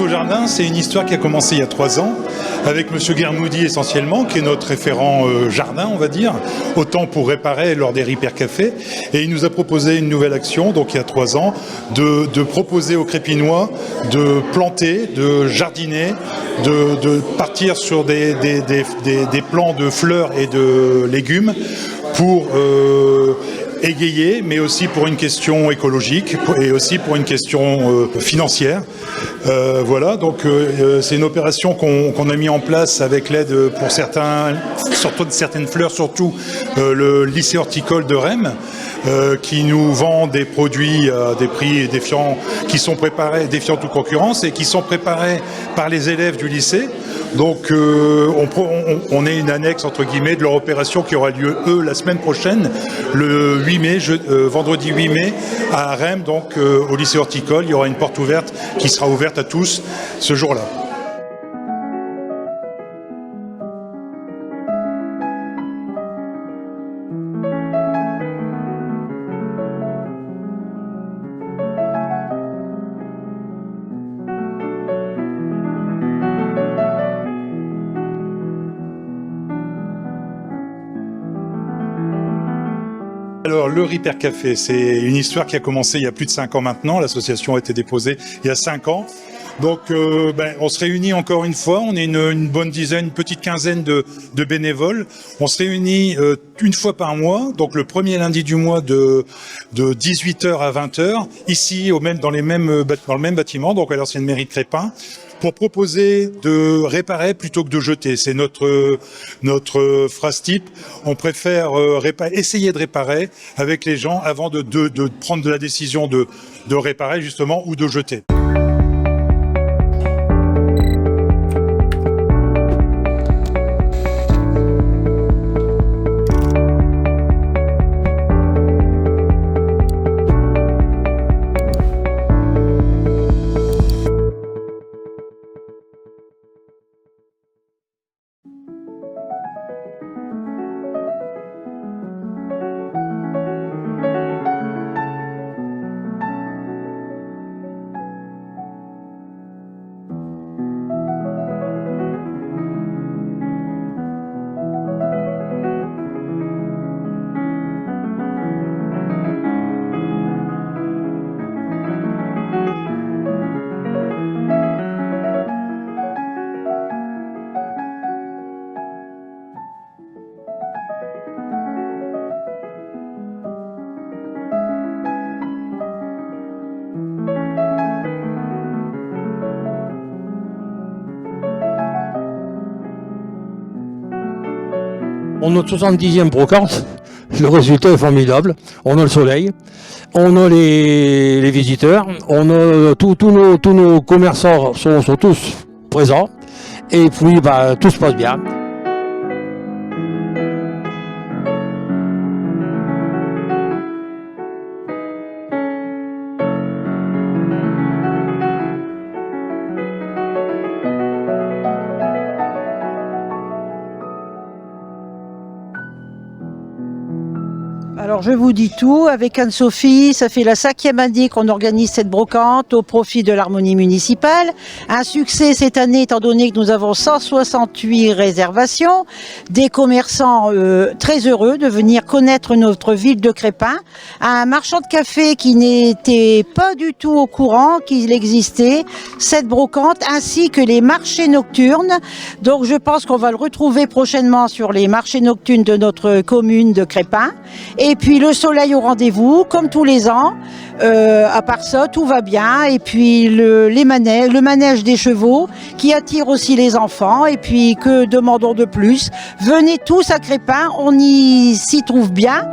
Place au Jardin, c'est une histoire qui a commencé il y a 3 ans, avec Monsieur Guermoudi essentiellement, qui est notre référent jardin, on va dire, autant pour réparer lors des Ripper Café. Et il nous a proposé une nouvelle action, donc il y a 3 ans, de proposer aux Crépinois de planter, de jardiner, de partir sur des plants de fleurs et de légumes pour égayer, mais aussi pour une question écologique et aussi pour une question financière. Voilà, donc c'est une opération qu'on a mis en place avec l'aide pour certaines fleurs, surtout le lycée horticole de Rem, qui nous vend des produits à des prix qui sont préparés, défiant toute concurrence et qui sont préparés par les élèves du lycée. Donc on est une annexe entre guillemets de leur opération qui aura lieu la semaine prochaine, le 8 mai, vendredi 8 mai à Rem, donc au lycée horticole. Il y aura une porte ouverte qui sera ouverte à tous ce jour-là. Alors, le Ripper Café, c'est une histoire qui a commencé il y a plus de 5 ans maintenant. L'association a été déposée il y a 5 ans. Donc, on se réunit encore une fois. On est une bonne dizaine, une petite quinzaine de bénévoles. On se réunit une fois par mois, donc le premier lundi du mois de 18h à 20h, ici dans le même bâtiment, donc à l'ancienne mairie de Crespin, pour proposer de réparer plutôt que de jeter. C'est notre phrase type. On préfère essayer de réparer avec les gens avant de prendre la décision de réparer justement ou de jeter. On a notre 70e brocante, le résultat est formidable. On a le soleil, on a les visiteurs, on a tous nos commerçants sont tous présents et puis tout se passe bien. Alors je vous dis tout, avec Anne-Sophie, ça fait la 5e année qu'on organise cette brocante au profit de l'harmonie municipale. Un succès cette année étant donné que nous avons 168 réservations, des commerçants très heureux de venir connaître notre ville de Crespin, un marchand de café qui n'était pas du tout au courant qu'il existait, cette brocante, ainsi que les marchés nocturnes. Donc je pense qu'on va le retrouver prochainement sur les marchés nocturnes de notre commune de Crespin. Et puis le soleil au rendez-vous, comme tous les ans. À part ça, tout va bien. Et puis le manège des chevaux qui attire aussi les enfants. Et puis que demandons de plus? Venez tous à Crespin, on s'y trouve bien.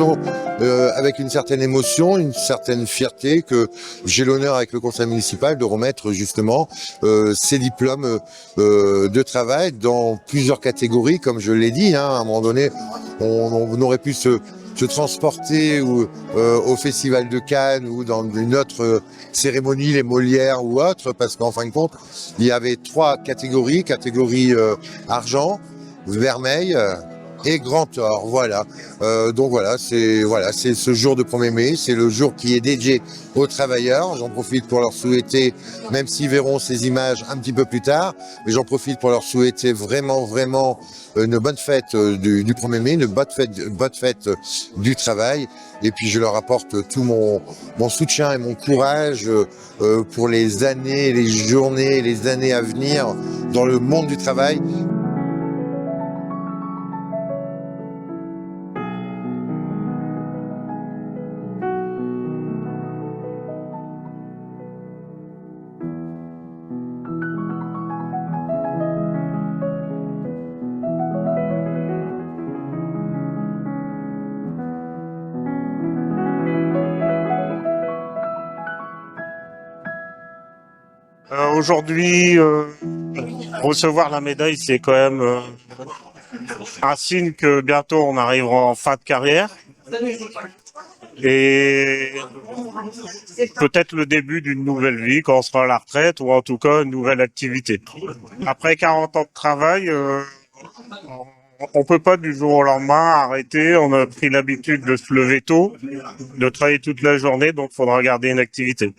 toujours avec une certaine émotion, une certaine fierté que j'ai l'honneur avec le conseil municipal de remettre justement ces diplômes de travail dans plusieurs catégories, comme je l'ai dit. À un moment donné, on aurait pu se transporter au Festival de Cannes ou dans une autre cérémonie, les Molières ou autre, parce qu'en fin de compte, il y avait 3 catégories, argent, vermeil et grand or. Voilà. Donc voilà, c'est ce jour de 1er mai, c'est le jour qui est dédié aux travailleurs. J'en profite pour leur souhaiter, même s'ils verront ces images un petit peu plus tard, mais j'en profite pour leur souhaiter vraiment une bonne fête du 1er mai, une bonne fête du travail. Et puis je leur apporte tout mon soutien et mon courage pour les années, les journées, les années à venir dans le monde du travail. Aujourd'hui, recevoir la médaille, c'est quand même un signe que bientôt on arrivera en fin de carrière et peut-être le début d'une nouvelle vie quand on sera à la retraite ou en tout cas une nouvelle activité. Après 40 ans de travail, on peut pas du jour au lendemain arrêter. On a pris l'habitude de se lever tôt, de travailler toute la journée, donc il faudra garder une activité.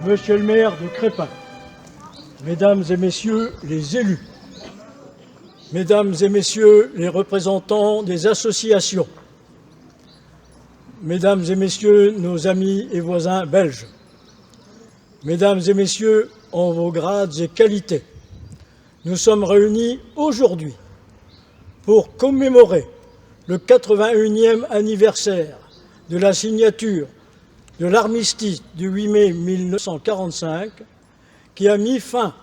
Monsieur le maire de Crespin, Mesdames et Messieurs les élus, Mesdames et Messieurs les représentants des associations, Mesdames et Messieurs nos amis et voisins belges, Mesdames et Messieurs en vos grades et qualités, nous sommes réunis aujourd'hui pour commémorer le 81e anniversaire de la signature de l'armistice du 8 mai 1945 qui a mis fin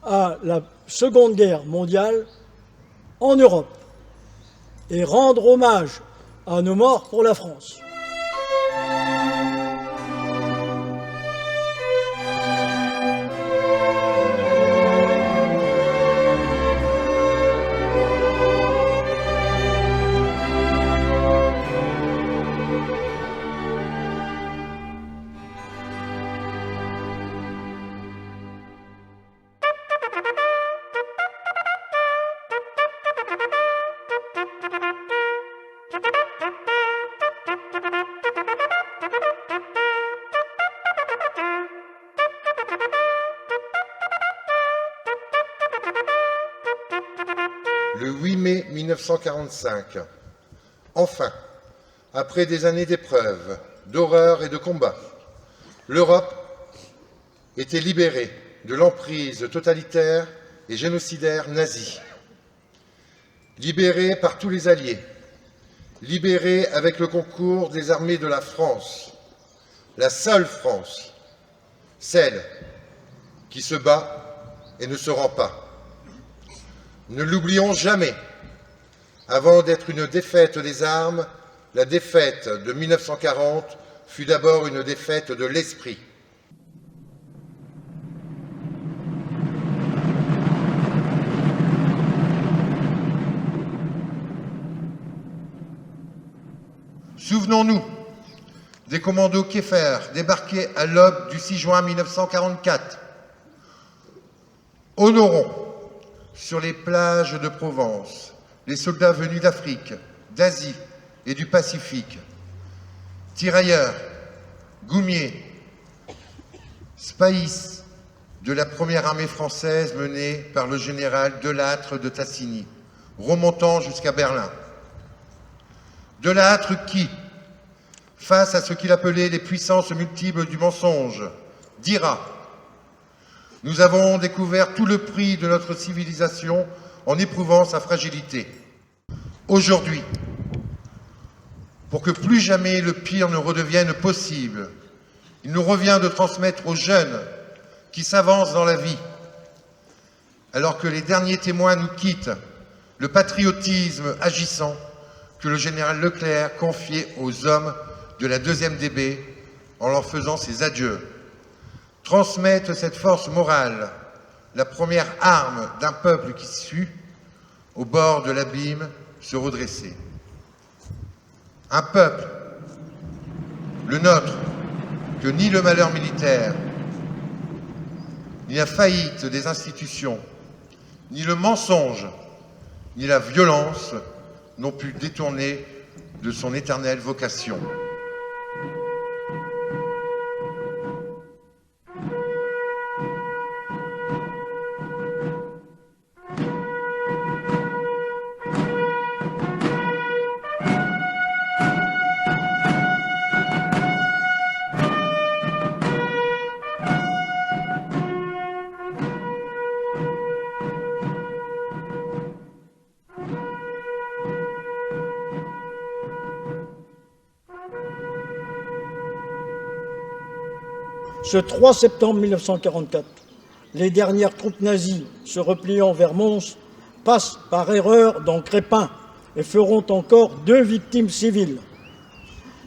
à la Seconde Guerre mondiale en Europe et rendre hommage à nos morts pour la France. Le 8 mai 1945. Enfin, après des années d'épreuves, d'horreurs et de combats, l'Europe était libérée de l'emprise totalitaire et génocidaire nazie. Libérée par tous les alliés, libérée avec le concours des armées de la France, la seule France, celle qui se bat et ne se rend pas. Ne l'oublions jamais. Avant d'être une défaite des armes, la défaite de 1940 fut d'abord une défaite de l'esprit. Souvenons-nous des commandos Kieffer débarqués à l'aube du 6 juin 1944. Honorons sur les plages de Provence les soldats venus d'Afrique, d'Asie et du Pacifique. Tirailleurs, Goumiers, Spaïs, de la première armée française menée par le général Delattre de Tassigny, remontant jusqu'à Berlin. Delattre qui, face à ce qu'il appelait les puissances multiples du mensonge, dira « Nous avons découvert tout le prix de notre civilisation en éprouvant sa fragilité. Aujourd'hui, pour que plus jamais le pire ne redevienne possible, il nous revient de transmettre aux jeunes qui s'avancent dans la vie, alors que les derniers témoins nous quittent, le patriotisme agissant que le général Leclerc confiait aux hommes de la 2e DB en leur faisant ses adieux. Transmettre cette force morale, la première arme d'un peuple qui sut, au bord de l'abîme, se redresser. Un peuple, le nôtre, que ni le malheur militaire, ni la faillite des institutions, ni le mensonge, ni la violence n'ont pu détourner de son éternelle vocation. Ce 3 septembre 1944, les dernières troupes nazies se repliant vers Mons passent par erreur dans Crespin et feront encore 2 victimes civiles.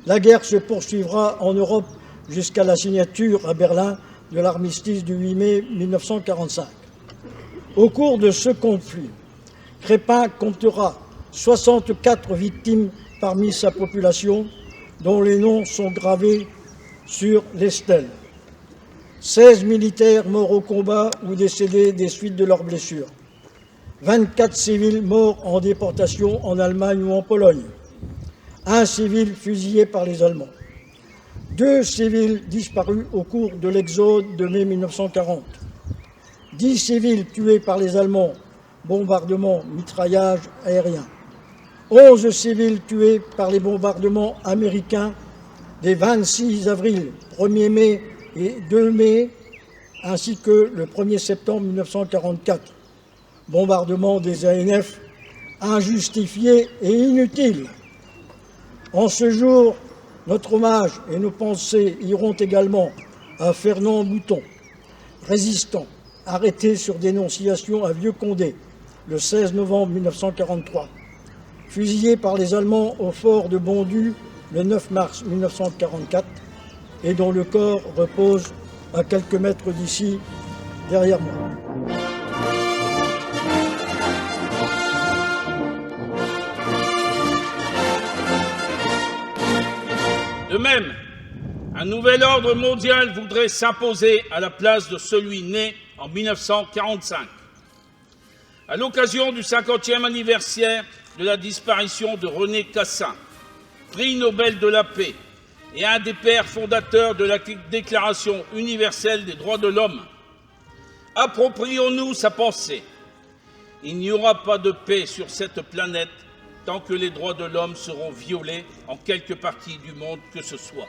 La guerre se poursuivra en Europe jusqu'à la signature à Berlin de l'armistice du 8 mai 1945. Au cours de ce conflit, Crespin comptera 64 victimes parmi sa population, dont les noms sont gravés sur les stèles. 16 militaires morts au combat ou décédés des suites de leurs blessures. 24 civils morts en déportation en Allemagne ou en Pologne. 1 civil fusillé par les Allemands. 2 civils disparus au cours de l'exode de mai 1940. 10 civils tués par les Allemands, bombardements, mitraillage aérien. 11 civils tués par les bombardements américains des 26 avril, 1er mai et 2 mai, ainsi que le 1er septembre 1944. Bombardement des ANF injustifié et inutile. En ce jour, notre hommage et nos pensées iront également à Fernand Mouton, résistant, arrêté sur dénonciation à Vieux-Condé le 16 novembre 1943, fusillé par les Allemands au fort de Bondu le 9 mars 1944, et dont le corps repose à quelques mètres d'ici, derrière moi. De même, un nouvel ordre mondial voudrait s'imposer à la place de celui né en 1945. À l'occasion du 50e anniversaire de la disparition de René Cassin, prix Nobel de la paix, et un des pères fondateurs de la Déclaration universelle des droits de l'homme. Approprions-nous sa pensée. Il n'y aura pas de paix sur cette planète tant que les droits de l'homme seront violés en quelque partie du monde que ce soit.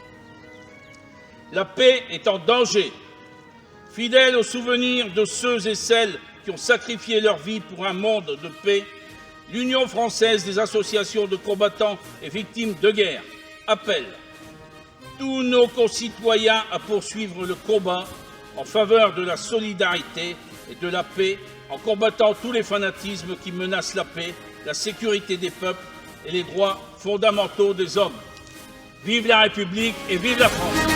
La paix est en danger. Fidèle au souvenir de ceux et celles qui ont sacrifié leur vie pour un monde de paix, l'Union française des associations de combattants et victimes de guerre appelle tous nos concitoyens à poursuivre le combat en faveur de la solidarité et de la paix, en combattant tous les fanatismes qui menacent la paix, la sécurité des peuples et les droits fondamentaux des hommes. Vive la République et vive la France!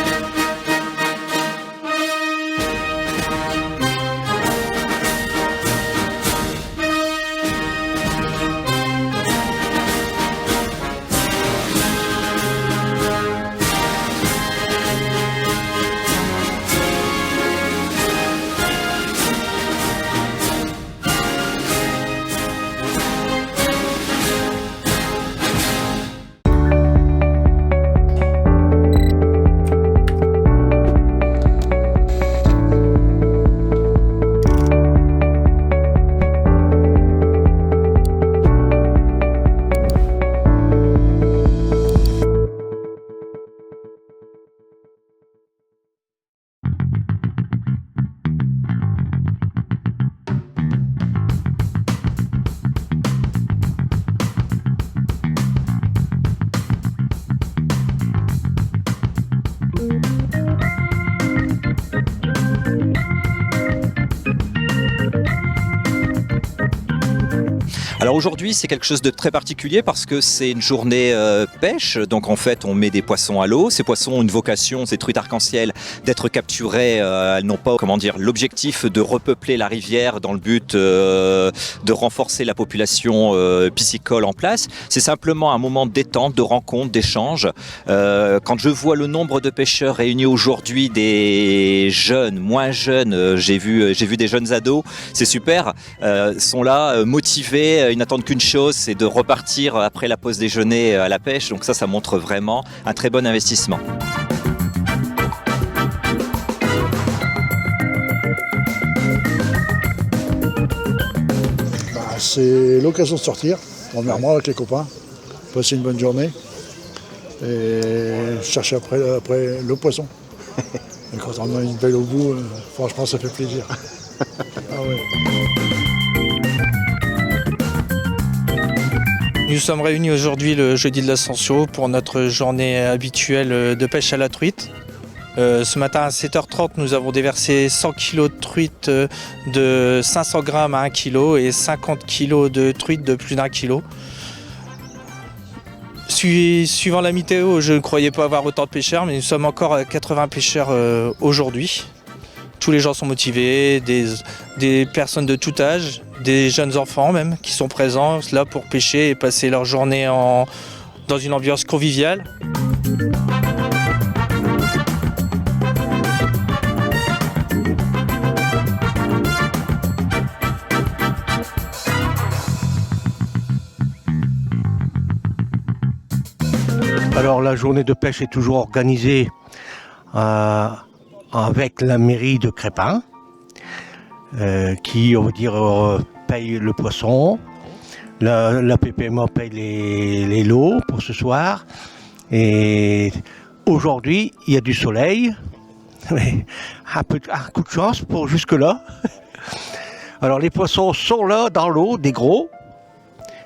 Alors aujourd'hui, c'est quelque chose de très particulier parce que c'est une journée pêche. Donc en fait, on met des poissons à l'eau. Ces poissons ont une vocation, ces truites arc-en-ciel, d'être capturées. Elles n'ont pas, l'objectif de repeupler la rivière dans le but de renforcer la population piscicole en place. C'est simplement un moment de détente, de rencontre, d'échange. Quand je vois le nombre de pêcheurs réunis aujourd'hui, des jeunes, moins jeunes, j'ai vu des jeunes ados, c'est super, sont là motivés. Ils n'attendent qu'une chose, c'est de repartir après la pause déjeuner à la pêche. Donc ça montre vraiment un très bon investissement. C'est l'occasion de sortir, premièrement avec les copains, passer une bonne journée et chercher après le poisson. Et quand on a une belle au bout, franchement ça fait plaisir. Ah ouais. Nous sommes réunis aujourd'hui le jeudi de l'Ascension pour notre journée habituelle de pêche à la truite. Ce matin à 7h30, nous avons déversé 100 kg de truite de 500 grammes à 1 kg et 50 kg de truite de plus d'1 kg. Suivant la météo, je ne croyais pas avoir autant de pêcheurs, mais nous sommes encore à 80 pêcheurs aujourd'hui. Tous les gens sont motivés, des personnes de tout âge, des jeunes enfants même qui sont présents là pour pêcher et passer leur journée dans une ambiance conviviale. Alors la journée de pêche est toujours organisée avec la mairie de Crespin qui, on va dire, paye le poisson. La PPMA paye les lots pour ce soir. Et aujourd'hui, il y a du soleil. Un coup de chance pour jusque-là. Alors les poissons sont là dans l'eau, des gros.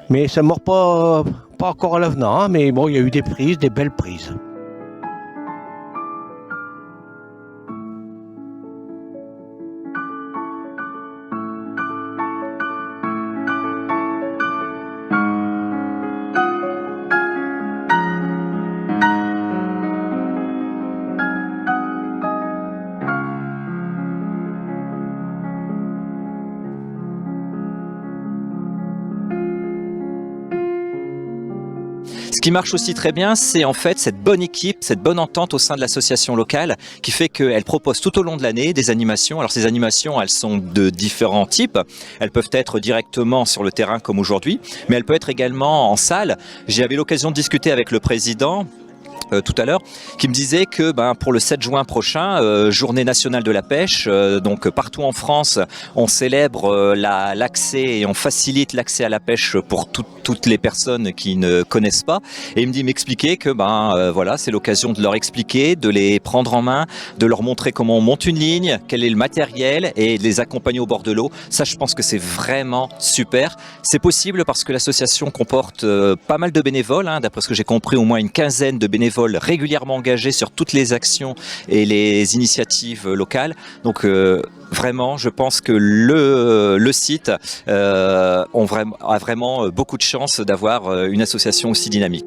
Mais ça ne mord pas encore à l'avenant, hein, mais bon, il y a eu des prises, des belles prises. Ce qui marche aussi très bien, c'est en fait cette bonne équipe, cette bonne entente au sein de l'association locale qui fait qu'elle propose tout au long de l'année des animations. Alors ces animations, elles sont de différents types. Elles peuvent être directement sur le terrain comme aujourd'hui, mais elles peuvent être également en salle. J'avais l'occasion de discuter avec le président tout à l'heure, qui me disait que pour le 7 juin prochain, journée nationale de la pêche, donc partout en France, on célèbre l'accès et on facilite l'accès à la pêche pour toutes les personnes qui ne connaissent pas. Et il m'expliquait que voilà, c'est l'occasion de leur expliquer, de les prendre en main, de leur montrer comment on monte une ligne, quel est le matériel et de les accompagner au bord de l'eau. Ça, je pense que c'est vraiment super. C'est possible parce que l'association comporte pas mal de bénévoles, hein, d'après ce que j'ai compris, au moins une quinzaine de bénévoles régulièrement engagés sur toutes les actions et les initiatives locales. Donc vraiment, je pense que le site a vraiment beaucoup de chance d'avoir une association aussi dynamique.